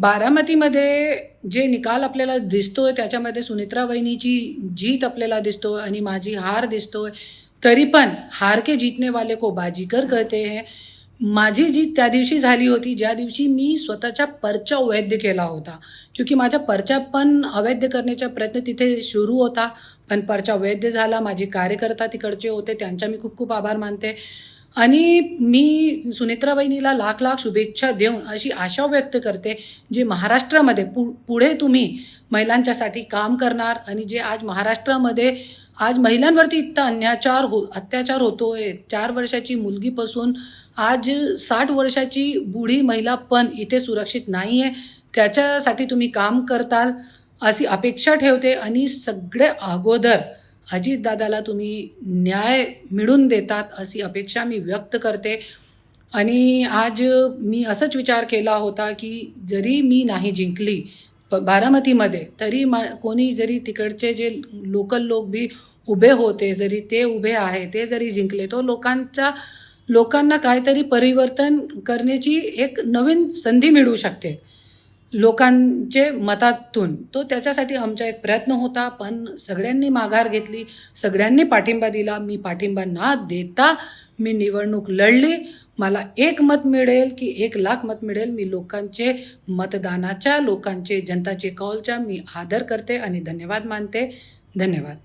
बारामतीमध्ये जे निकाल आपल्याला दिसतोय त्याच्यामध्ये सुनेत्रा वहिनीची जीत आपल्याला दिसतोय आणि माझी हार दिसतोय. तरी पण हार के जीतने वाले को बाजीगर कहते हैं. माझी जीत त्या दिवशी झाली होती ज्या दिवशी मी स्वतःचा पर्चा अवैध केला होता. क्योंकि माझा पर्चा पण अवैध करण्याचा प्रयत्न तिथे सुरू होता, पण पर्चा वैध झाला. माझे कार्यकर्ता तिकडचे होते, त्यांचा मी खूप खूप आभार मानते. आणि मी सुनेत्रा वहिनीला लाख लाख शुभेच्छा देऊन अशी आशा व्यक्त करते, जे महाराष्ट्रामध्ये पुढे तुम्ही महिलांच्यासाठी काम करणार आणि जे आज महाराष्ट्रामध्ये आज महिलांवरती इतका अत्याचार होतोय. 4 वर्षाची मुलगीपासून आज 60 वर्षाची बुढी महिला पण इथे सुरक्षित नाही आहे. त्याच्यासाठी तुम्ही काम करताल अशी अपेक्षा ठेवते आणि सगळ्या अगोदर अजितदादाला तुम्ही न्याय मिळवून देतात अशी अपेक्षा मी व्यक्त करते. आणि आज मी असंच विचार केला होता की जरी मी नाही जिंकली बारामतीमध्ये, तरी कोणी जरी तिकडचे जे लोकल लोक बी उभे होते, जरी ते उभे आहे, ते जरी जिंकले, तो लोकांना काहीतरी परिवर्तन करण्याची एक नवीन संधी मिळू शकते लोकांचे मतातून. तो त्याच्यासाठी आमचा एक प्रयत्न होता, पण सगळ्यांनी माघार घेतली, सगळ्यांनी पाठिंबा दिला. मी पाठिंबा न देता मी निवडणूक लढली. मला 1 मत मिळेल की 1 लाख मत मिळेल, मी लोकांचे मतदानाच्या, लोकांचे जनताचे कौलचा मी आदर करते आणि धन्यवाद मानते. धन्यवाद.